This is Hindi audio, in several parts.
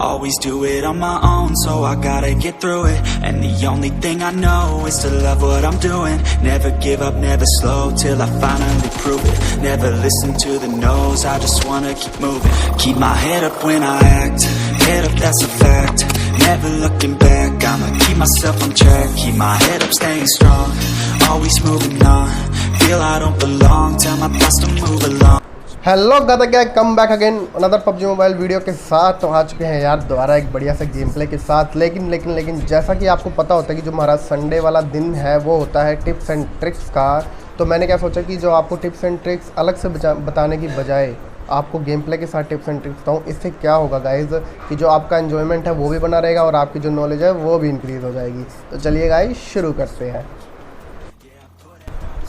Always do it on my own, so I gotta get through it. And the only thing I know is to love what I'm doing. Never give up, never slow, till I finally prove it. Never listen to the no's, I just wanna keep moving. Keep my head up when I act, head up, that's a fact. Never looking back, I'ma keep myself on track. Keep my head up, staying strong, always moving on. Feel I don't belong, tell my thoughts to move along. Hello गाता क्या come back again another PUBG mobile video के साथ। तो आ चुके हैं यार दोबारा एक बढ़िया से गेम प्ले के साथ। लेकिन जैसा कि आपको पता होता है कि जो हमारा संडे वाला दिन है वो होता है टिप्स एंड ट्रिक्स का। तो मैंने क्या सोचा कि जो आपको टिप्स एंड ट्रिक्स अलग से बताने की बजाय आपको गेम प्ले के साथ टिप्स एंड ट्रिक्स बताऊँ। इससे क्या होगा गाइज़ कि जो आपका एन्जॉयमेंट है वो भी बना रहेगा और आपकी जो नॉलेज है वो भी इंक्रीज़ हो जाएगी। तो चलिए गाइज़ शुरू करते हैं।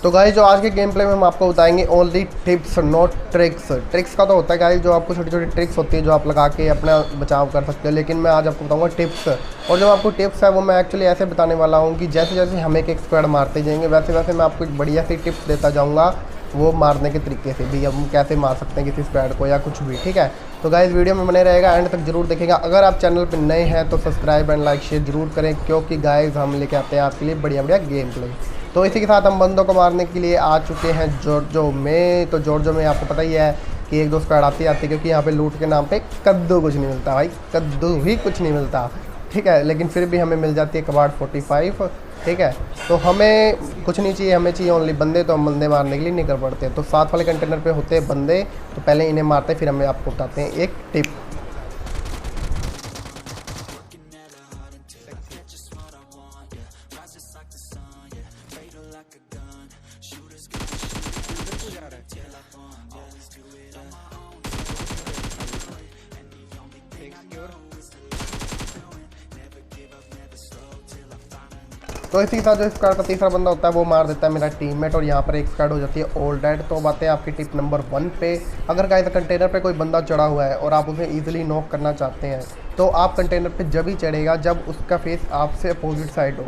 तो गाइस जो आज के गेम प्ले में हम आपको बताएंगे only tips not tricks. Tricks का तो होता है गाइस जो आपको छोटी छोटी ट्रिक्स होती है जो आप लगा के अपना बचाव कर सकते हो, लेकिन मैं आज आपको बताऊंगा टिप्स। और जो आपको टिप्स है वो मैं एक्चुअली ऐसे बताने वाला हूँ कि जैसे जैसे हम एक स्क्वाड मारते जाएंगे वैसे वैसे मैं आपको एक बढ़िया सी टिप्स देता जाऊँगा वो मारने के तरीके से भी, हम कैसे मार सकते हैं किसी स्क्वाड को या कुछ भी। ठीक है, तो गाइस वीडियो में बने रहेगा, एंड तक जरूर देखेगा। अगर आप चैनल पर नए हैं तो सब्सक्राइब एंड लाइक शेयर जरूर करें, क्योंकि गाइस हम लेके आते हैं आपके लिए बढ़िया बढ़िया गेम प्ले। तो इसी के साथ हम बंदों को मारने के लिए आ चुके हैं जॉर्जो में। तो जॉर्जो में आपको पता ही है कि एक दो स्क्वाड आती है क्योंकि यहाँ पे लूट के नाम पे कद्दू कुछ नहीं मिलता भाई, कद्दू ही कुछ नहीं मिलता। ठीक है, लेकिन फिर भी हमें मिल जाती है कबाड़ 45। ठीक है, तो हमें कुछ नहीं चाहिए, हमें चाहिए ओनली बंदे। तो हम बंदे मारने के लिए निकल पड़ते हैं। तो साथ वाले कंटेनर पे होते हैं बंदे, तो पहले इन्हें मारते हैं फिर हमें आपको बताते हैं एक टिप। तो इसी के साथ जो स्क्वाड का तीसरा बंदा होता है वो मार देता है मेरा टीममेट, और यहाँ पर एक स्क्वाड हो जाती है ऑल डेड। तो बातें आपकी टिप नंबर 1 पे। अगर गाइस कंटेनर पे कोई बंदा चढ़ा हुआ है और आप उसे इजीली नॉक करना चाहते हैं तो आप कंटेनर पे जब ही चढ़ेगा जब उसका फेस आपसे अपोजिट साइड हो,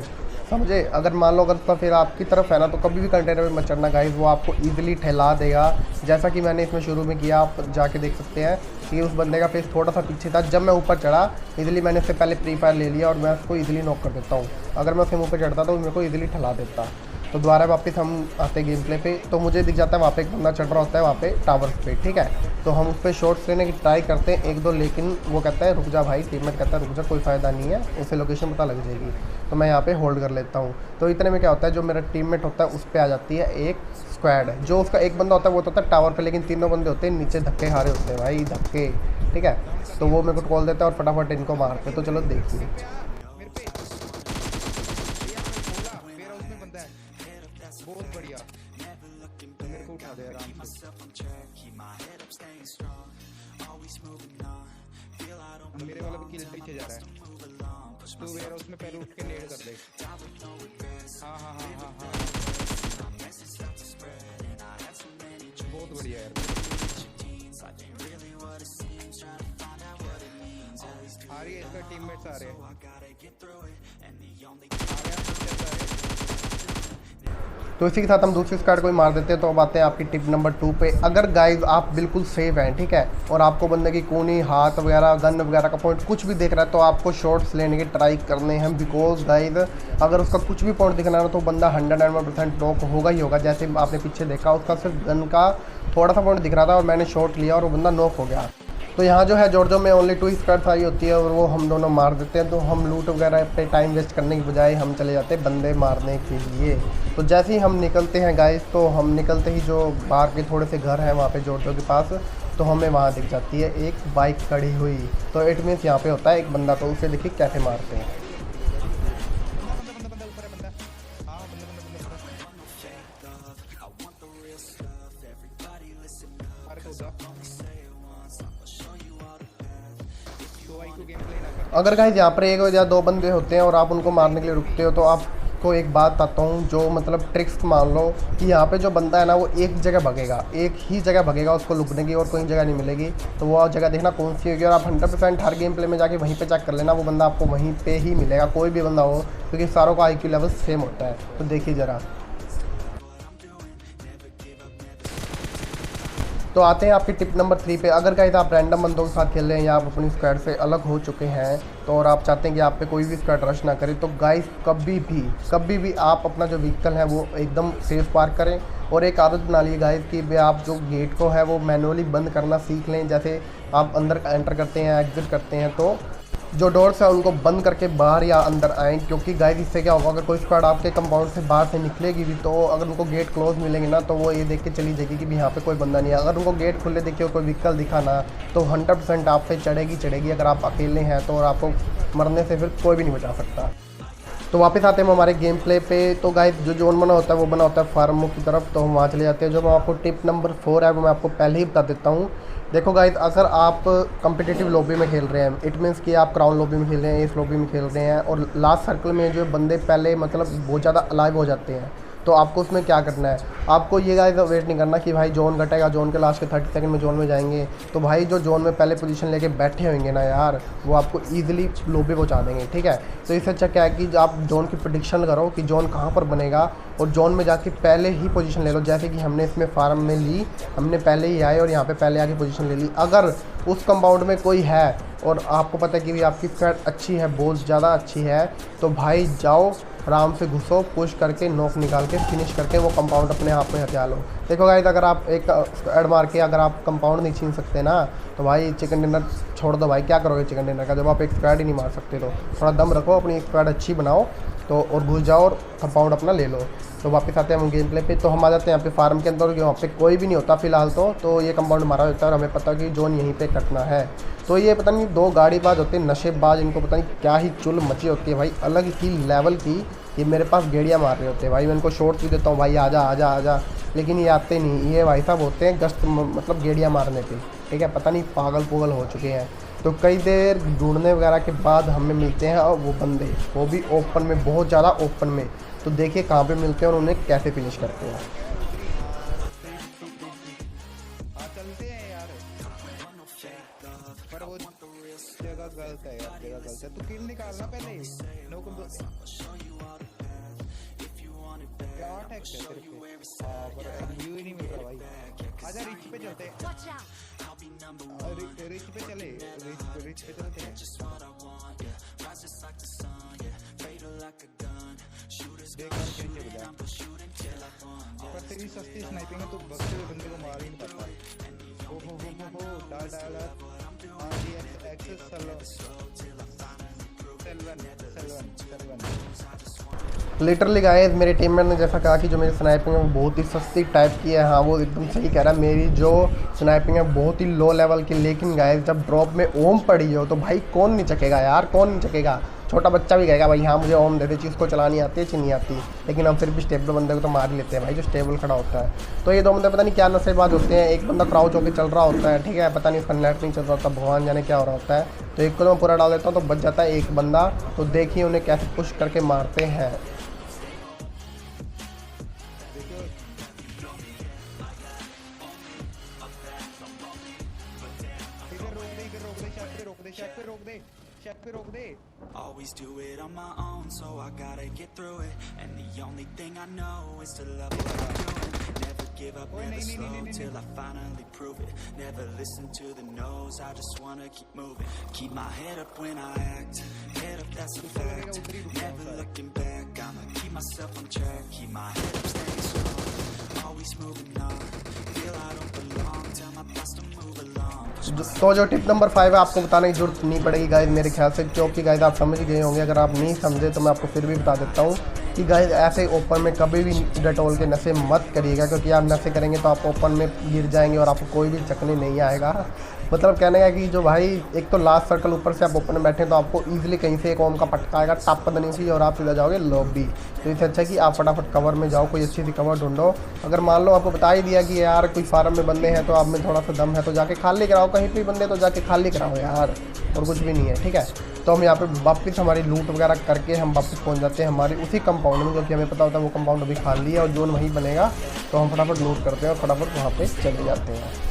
समझे। अगर मान लो अगर उसका फिर आपकी तरफ है ना तो कभी भी कंटेनर में मत चढ़ना गाइस, वो आपको ईजिली ठहला देगा। जैसा कि मैंने इसमें शुरू में किया, आप जाके देख सकते हैं कि उस बंदे का फेस थोड़ा सा पीछे था। जब मैं ऊपर चढ़ा इजीली मैंने उससे पहले प्री फायर ले लिया और मैं उसको ईजिली नॉक कर देता हूँ। अगर मैं उसके मुँह पर चढ़ता तो मेरे को ईजिली ठहला देता। तो दोबारा वापस हम आते गेम प्ले पे, तो मुझे दिख जाता है वहाँ पे एक बंदा चढ़ रहा होता है वहाँ पे टावर्स पे। ठीक है, तो हम उस पर शॉट्स लेने की ट्राई करते हैं एक दो, लेकिन वो कहता है रुक जा भाई, टीममेट कहता है रुक जा, कोई फ़ायदा नहीं है, उसे लोकेशन पता लग जाएगी। तो मैं यहाँ पे होल्ड कर लेता हूँ। तो इतने में क्या होता है जो मेरा टीममेट होता है उस पर आ जाती है एक स्क्वाड। जो उसका एक बंदा होता है वो होता है टावर पे, लेकिन तीनों बंदे होते हैं नीचे, धक्के हारे होते हैं भाई, धक्के। ठीक है, तो वो मेरे को कॉल देता है और फटाफट इनको मारते। तो चलो देखिए। बहुत बढ़िया, मेरे को उठा दे आराम से। मेरे वाला भी किल पीछे जा रहा है, तू मेरा उसमें पैर उठ के नेड कर दे। हाँ हाँ हाँ हाँ हाँ, बहुत बढ़िया यार। आ रही है, इसका टीममेट्स आ रहे हैं, तो इसी के साथ हम दूसरी स्क्वाड को ही मार देते हैं। तो अब आते हैं आपकी टिप नंबर 2 पे। अगर गाइज आप बिल्कुल सेफ हैं, ठीक है, और आपको बंदे की कूनी, हाथ वगैरह, गन वगैरह का पॉइंट कुछ भी दिख रहा है तो आपको शॉट्स लेने की ट्राई करने हैं। बिकॉज गाइज अगर उसका कुछ भी पॉइंट दिखना है तो बंदा 100% नॉक होगा ही होगा। जैसे आपने पीछे देखा उसका सिर्फ गन का थोड़ा सा पॉइंट दिख रहा था और मैंने शॉट लिया और वो बंदा नॉक हो गया। तो यहाँ जो है जॉर्जो में ओनली 2 स्क्वाड्स आई होती है और वो हम दोनों मार देते हैं। तो हम लूट वगैरह पे टाइम वेस्ट करने की बजाय हम चले जाते हैं बंदे मारने के लिए। तो जैसे ही हम निकलते हैं गाइस, तो हम निकलते ही जो बाहर के थोड़े से घर हैं वहाँ पे जॉर्जो के पास, तो हमें वहाँ दिख जाती है एक बाइक खड़ी हुई। तो इट मीन्स यहाँ पे होता है एक बंदा। तो उसे देखिए कैसे मारते हैं। अगर गाइस यहाँ पर एक या दो बंदे होते हैं और आप उनको मारने के लिए रुकते हो तो आपको एक बात बताता हूँ जो मतलब ट्रिक्स मान लो कि यहाँ पे जो बंदा है ना वो एक जगह भगेगा, एक ही जगह भगेगा, उसको लुकने की और कोई जगह नहीं मिलेगी। तो वो जगह देखना कौन सी होगी, और आप 100% हर गेम प्ले में जाके वहीं पे चेक कर लेना, वो बंदा आपको वहीं पे ही मिलेगा, कोई भी बंदा हो, क्योंकि सारों का IQ लेवल सेम होता है। तो देखिए ज़रा, तो आते हैं आपकी टिप नंबर 3 पे। अगर गाइस आप रैंडम बंदों के साथ खेल रहे हैं या आप अपनी स्क्वाड से अलग हो चुके हैं तो और आप चाहते हैं कि आप पे कोई भी स्क्वाड रश ना करे, तो गाइस कभी भी आप अपना जो व्हीकल है वो एकदम सेफ पार्क करें। और एक आदत बना लीजिए गाइस कि भाई आप जो गेट को है वो मैनुअली बंद करना सीख लें। जैसे आप अंदर एंटर करते हैं, एग्जिट करते हैं, तो जो डोर्स है उनको बंद करके बाहर या अंदर आएँ, क्योंकि गाइस इससे क्या होगा, अगर कोई स्क्वाड आपके कंपाउंड से बाहर से निकलेगी भी तो अगर उनको गेट क्लोज मिलेंगे ना तो वो ये देख के चली जाएगी कि भी यहाँ पे कोई बंदा नहीं है। अगर उनको गेट खुले देखिए और कोई व्हीकल दिखा ना तो 100% आप पे चढ़ेगी। अगर आप अकेले हैं तो और आपको मरने से फिर कोई भी नहीं बचा सकता। तो वापस आते हैं हम हमारे गेम प्ले पे। तो गाइस जो जोन बना होता है वो बना होता है फार्मों की तरफ, तो हम वहाँ चले जाते हैं। जो मैं आपको टिप नंबर 4 है वो मैं आपको पहले ही बता देता हूँ। देखो गाइस, अगर आप कम्पिटिटिव लॉबी में खेल रहे हैं, इट मीन्स कि आप क्राउन लॉबी में खेल रहे हैं, इस लॉबी में खेल रहे हैं और लास्ट सर्कल में जो बंदे पहले मतलब बहुत ज़्यादा अलाइव हो जाते हैं, तो आपको उसमें क्या करना है, आपको ये गाइस वेट नहीं करना कि भाई जोन घटेगा, जोन के लास्ट के 30 सेकंड में जोन में जाएंगे। तो भाई जो जोन में पहले पोजीशन लेके बैठे होंगे ना यार, वो आपको ईजिली लॉबी पहुंचा देंगे, ठीक है। तो इससे अच्छा क्या है कि आप जोन की प्रेडिक्शन करो कि जोन कहाँ पर बनेगा और जोन में जाके पहले ही पोजीशन ले लो। जैसे कि हमने इसमें फार्म में ली, हमने पहले ही आए और यहाँ पे पहले आके पोजीशन ले ली। अगर उस कंपाउंड में कोई है और आपको पता है कि भी आपकी स्क्वाड अच्छी है, बहुत ज़्यादा अच्छी है, तो भाई जाओ आराम से घुसो, पुश करके नॉक निकाल के फिनिश करके वो कंपाउंड अपने हाथ में हथिया लो। देखो गाइस, अगर आप एक स्क्वाड मार के अगर आप कंपाउंड नहीं छीन सकते ना तो भाई चिकन डिनर छोड़ दो। भाई क्या करोगे चिकन डिनर का जब आप एक स्क्वाड ही नहीं मार सकते? तो थोड़ा दम रखो, अपनी स्क्वाड अच्छी बनाओ तो और घुस जाओ और कंपाउंड अपना ले लो। तो वापस आते हैं हम गेम प्ले पे। तो हम आ जाते हैं यहाँ पे फार्म के अंदर, वहाँ पे कोई भी नहीं होता फिलहाल तो ये कंपाउंड मारा होता है और हमें पता कि जोन यहीं पे कटना है। तो ये पता नहीं 2 गाड़ीबाज होते हैं, नशेबाज, इनको पता नहीं क्या ही चुल मची होती है भाई, अलग ही लेवल की। ये मेरे पास गेड़ियाँ मार रहे होते हैं भाई, मैं इनको शॉर्ट्स भी देता हूँ भाई आजा आजा आजा, लेकिन ये आते नहीं। ये भाई साहब होते हैं गश्त मतलब गेड़ियाँ मारने पे, ठीक है, पता नहीं पागल पुगल हो चुके हैं। तो कई देर ढूंढने वगैरह के बाद हमें मिलते हैं और वो बंदे, वो भी ओपन में, बहुत ज़्यादा ओपन में। तो देखिए कहाँ पे मिलते हैं और उन्हें कैसे फिनिश करते हैं। चलते हैं यार, पर वो जगह गलत है यार, जगह गलत है। तू किल निकालना पहले, नो को क्या अटैक है तेरे पे? हां पर व्यू ही नहीं मिल रहा भाई। आजा रिच पे चलते हैं, रिच पे चले, रिच पे चलते हैं। देख नीचे बजा, पर तेरी सस्ती स्नाइपिंग है, तू बक्से हुए बंदे को मार ही नहीं पाता। ओहो डाल एक्सेस सेल्वन। लिटरली गाइस, मेरे टीममेट ने जैसा कहा कि जो मेरी स्नाइपिंग है वो बहुत ही सस्ती टाइप की है। हाँ, वो एकदम सही कह रहा है, मेरी जो स्नाइपिंग है बहुत ही लो लेवल की। लेकिन गाइस जब ड्रॉप में ओम पड़ी हो तो भाई कौन नहीं चकेगा यार, कौन नहीं चकेगा? छोटा बच्चा भी कहेगा भाई हाँ मुझे ओम दे दे, चीज़ को चलानी आती है, चीज़ नहीं आती। लेकिन हम फिर भी स्टेबल बंदे को तो मार ही लेते हैं भाई, जो स्टेबल खड़ा होता है। तो ये 2 बंदे पता नहीं क्या नशेबाज होते हैं। एक बंदा क्राउच होकर चल रहा होता है, ठीक है, पता नहीं उसका नेट नहीं चल रहा होता, भगवान जाने क्या हो रहा होता है। तो एक को मैं पूरा डाल देता हूँ तो बच जाता है एक बंदा। तो देखिए उन्हें कैसे पुश करके मारते हैं। Always do it on my own, so I gotta get through it. And the only thing I know is to love what I'm doing. Never give up, never slow, till I finally prove it. Never listen to the no's, I just wanna keep moving. Keep my head up when I act, head up that's a fact. Never looking back, I'ma keep myself on track. Keep my head up, stay strong, always moving on. Feel I don't belong, tell my boss to move along. तो जो टिप नंबर 5 है आपको बताने की जरूरत नहीं पड़ेगी गाइस मेरे ख्याल से, क्योंकि गाइस आप समझ गए होंगे। अगर आप नहीं समझे तो मैं आपको फिर भी बता देता हूँ कि गाइस ऐसे ओपन में कभी भी डेटोल के नशे मत करिएगा, क्योंकि आप नशे करेंगे तो आप ओपन में गिर जाएंगे और आपको कोई भी चकने नहीं आएगा। मतलब कहने का कि जो भाई एक तो लास्ट सर्कल ऊपर से आप ओपन में बैठे तो आपको ईजिली कहीं से एक ओम का पटका आएगा, टप नहीं सी, और आप सीधा जाओगे लॉबी। तो इससे अच्छा कि आप फटाफट कवर में जाओ, कोई अच्छी सी कवर ढूंढो। अगर मान लो आपको बता ही दिया कि यार कोई फार्म में बंदे हैं तो आप में थोड़ा सा दम है तो जाके खाली कराओ, कहीं पे बंदे तो जाके खाली कराओ यार, और कुछ भी नहीं है, ठीक है। तो हम यहाँ पे वापस हमारी लूट वगैरह करके हम वापस पहुँच जाते हैं हमारे उसी कंपाउंड में, क्योंकि हमें पता होता है वो कंपाउंड अभी खाली है और जोन वहीं बनेगा। तो हम फटाफट लूट करते हैं और फटाफट वहाँ पे चले जाते हैं।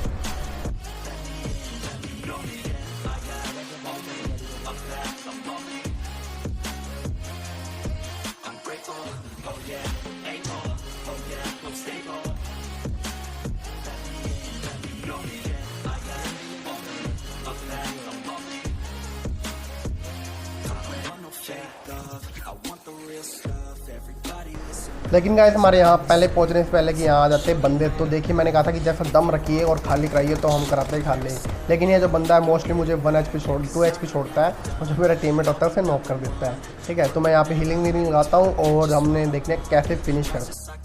लेकिन गाइस हमारे यहाँ पहले पहुँचने से पहले कि यहाँ आ जाते बंदे, तो देखिए मैंने कहा था कि जैसा दम रखिए और खाली कराइए तो हम कराते ही खाली। लेकिन ये जो बंदा है मोस्टली मुझे 1 HP 2 HP छोड़ता है और जो मेरा टीममेट होता है उसे नॉक कर देता है। ठीक है, तो मैं यहाँ पे हीलिंग वीलिंग लगाता हूँ और हमने देखने कैसे फिनिश करते हैं।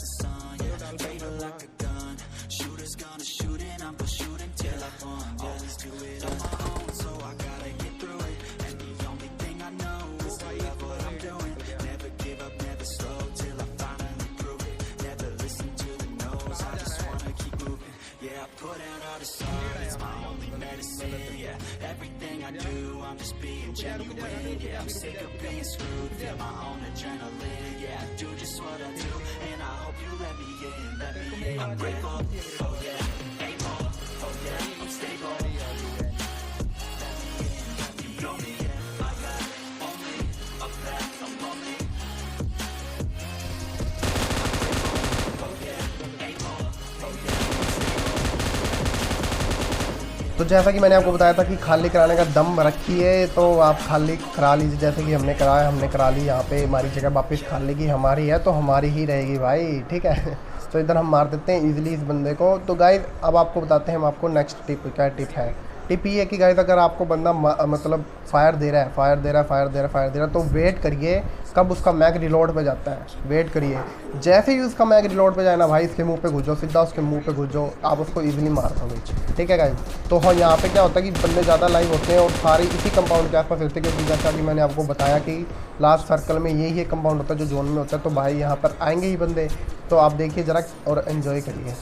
तो जैसा कि मैंने आपको बताया था कि खाली कराने का दम रखिए तो आप खाली करा लीजिए, जैसे कि हमने कराया, हमने करा ली। यहाँ पे हमारी जगह वापस खाली की हमारी है तो हमारी ही रहेगी भाई। ठीक है, तो इधर हम मार देते हैं इजीली इस बंदे को। तो गाइस अब आपको बताते हैं हम आपको नेक्स्ट टिप, क्या टिप है। टिप ये है कि गाइस अगर आपको बंदा मतलब फायर दे रहा है तो वेट करिए कब उसका मैग रिलोड पे जाता है। वेट करिए, जैसे ही उसका मैग रिलोड पे जाए ना भाई, इसके मुंह पे घुसो, सीधा उसके मुंह पे घुसो, आप उसको इजीली मार दोगे। ठीक है गाइस, तो हाँ यहाँ पे क्या होता है कि बंदे ज़्यादा लाइव होते हैं और सारी इसी कंपाउंड के आसपास होते हैं, क्योंकि जैसा कि मैंने आपको बताया कि लास्ट सर्कल में यही है कंपाउंड होता है जो जोन में होता है। तो भाई यहाँ पर आएंगे ही बंदे, तो आप देखिए ज़रा और एंजॉय करिए।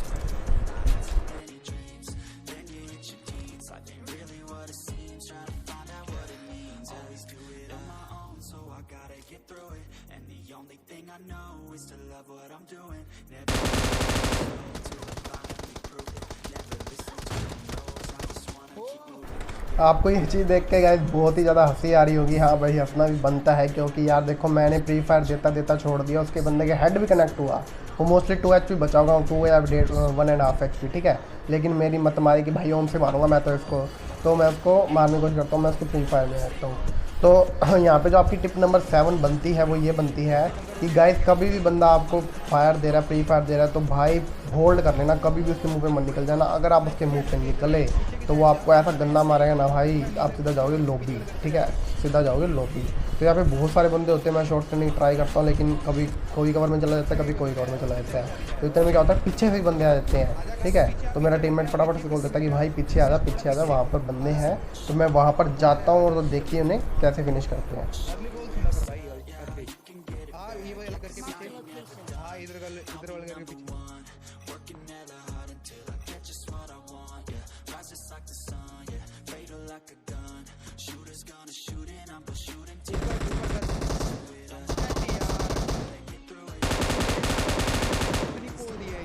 आपको ये चीज़ देख के गाइस बहुत ही ज़्यादा हंसी आ रही होगी। हाँ भाई, हंसना भी बनता है, क्योंकि यार देखो मैंने फ्री फायर देता छोड़ दिया, उसके बंदे के हेड भी कनेक्ट हुआ, वो मोस्टली 2 HP बचा होगा, 2 या 1.5 HP। ठीक है, लेकिन मेरी मत मारी कि भाई ओम से मारूंगा मैं तो इसको, तो मैं उसको मारने की कोशिश करता हूँ, मैं उसको फ्री फायर में रहता हूँ। तो यहाँ पे जो आपकी टिप नंबर 7 बनती है वो ये बनती है कि गाइस कभी भी बंदा आपको फायर दे रहा है, फ्री फायर दे रहा है, तो भाई होल्ड कर लेना, कभी भी उसके मुंह पे मत निकल जाना। अगर आप उसके मुंह पे निकले तो वो आपको ऐसा गंदा मारेगा ना भाई, आप सीधा जाओगे लॉबी। ठीक है, सीधा जाओगे लॉबी। तो यहाँ पे बहुत सारे बंदे होते हैं, मैं शॉर्ट करने की ट्राई करता हूँ, लेकिन कभी कोई कवर में चला जाता है, कभी कोई कवर में चला जाता है। तो इतने में क्या होता है, पीछे से बंदे आ जाते हैं। ठीक है, तो मेरा टीममेट फटाफट से बोल देता है कि भाई पीछे आ जा, वहाँ पर बंदे हैं। तो मैं वहाँ पर जाता हूँ और देखिए उन्हें कैसे फिनिश करते हैं।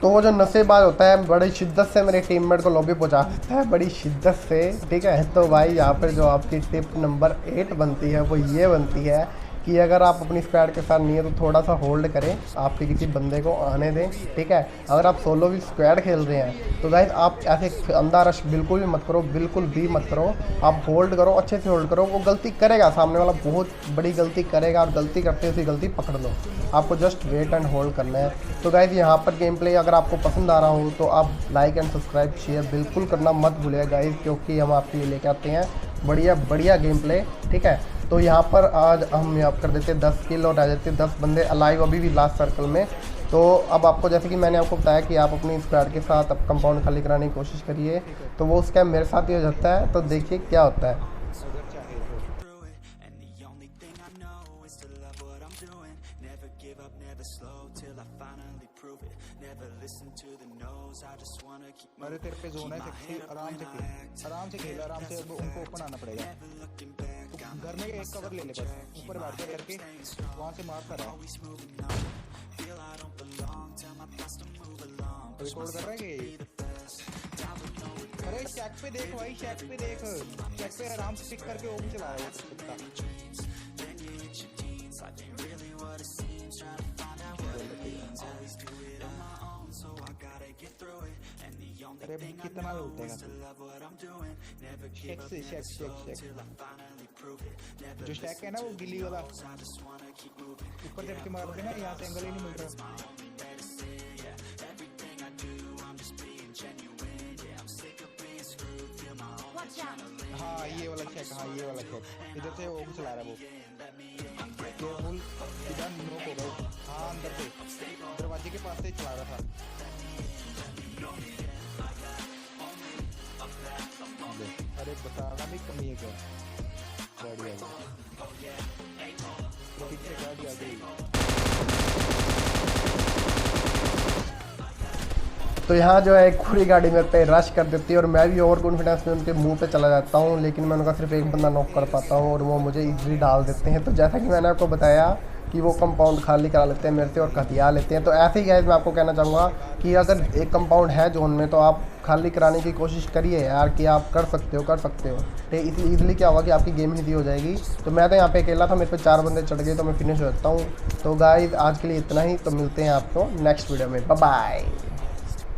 तो वो जो नशेबाज होता है बड़ी शिद्दत से मेरे टीममेट को लॉबी पहुंचा देता है, बड़ी शिद्दत से। ठीक है, तो भाई यहाँ पर जो आपकी टिप नंबर 8 बनती है वो ये बनती है कि अगर आप अपनी स्क्वाड के साथ नहीं है तो थोड़ा सा होल्ड करें, आपके किसी बंदे को आने दें। ठीक है, अगर आप सोलो भी स्क्वाड खेल रहे हैं तो गाइस आप ऐसे अंधा रश बिल्कुल भी मत करो, बिल्कुल भी मत करो। आप होल्ड करो, अच्छे से होल्ड करो। वो गलती करेगा, सामने वाला बहुत बड़ी गलती करेगा, और गलती करते उसी गलती पकड़ लो। आपको जस्ट वेट एंड होल्ड करना है। तो गाइस यहाँ पर गेम प्ले अगर आपको पसंद आ रहा हो तो आप लाइक एंड सब्सक्राइब शेयर बिल्कुल करना मत भूलिएगा गाइस, क्योंकि हम आपके लिए लेके आते हैं बढ़िया गेम प्ले। ठीक है, तो यहाँ पर आज हम यहाँ कर देते 10 किल और आ जाते 10 बंदे अलाइव अभी भी लास्ट सर्कल में। तो अब आपको जैसे कि मैंने आपको बताया कि आप अपनी स्क्वाड के साथ अब कंपाउंड खाली कराने की कोशिश करिए, तो वो स्कैम मेरे साथ ही हो जाता है। तो देखिए क्या होता है। अरे तेरे पे जोन है, आराम से खेल, आराम से उनको ओपन आना पड़ेगा। घर में एक कवर ले ले, बस ऊपर बैठ कर करके वहां से मारता रहा। रिकॉर्ड कर रहा है कि अरे चेक पे देख भाई, चेक पे आराम से पिक करके वो भी चला रहा है। अरे कितना लूटेगा शेक जो शेक है ना वो गिली वाला, ऊपर चढ़ के मार देना, यहाँ से एंगल ही नहीं मिल रहा। चेक, हाँ ये वाला चेक, इधर से ओम चला रहा है वो, केयरफुल, इधर नोक हो गए, हाँ अंदर से दरवाजे के पास से चला रहा था। अरे बताना भी कमी है क्या, गाड़ी आ गई, पीछे गाड़ी आ गई। तो यहाँ जो है एक पूरी गाड़ी मेरे पे रश कर देती है और मैं भी ओवर कॉन्फिडेंस में उनके मुंह पे चला जाता हूँ, लेकिन मैं उनका सिर्फ एक बंदा नॉक कर पाता हूँ और वो मुझे इजीली डाल देते हैं। तो जैसा कि मैंने आपको बताया कि वो कंपाउंड खाली करा लेते हैं मेरे से और हथियार लेते हैं। तो ऐसे ही गाइस मैं आपको कहना चाहूँगा कि अगर एक कंपाउंड है जोन में तो आप खाली कराने की कोशिश करिए यार, कि आप कर सकते हो तो इसलिए ईजिली क्या होगा कि आपकी गेम हिंदी हो जाएगी। तो मैं तो यहाँ पे अकेला था, मेरे पे 4 बंदे चढ़ गए तो मैं फिनिश हो जाता हूँ। तो गाइस आज के लिए इतना ही, तो मिलते हैं आपको नेक्स्ट वीडियो में, बाय बाय।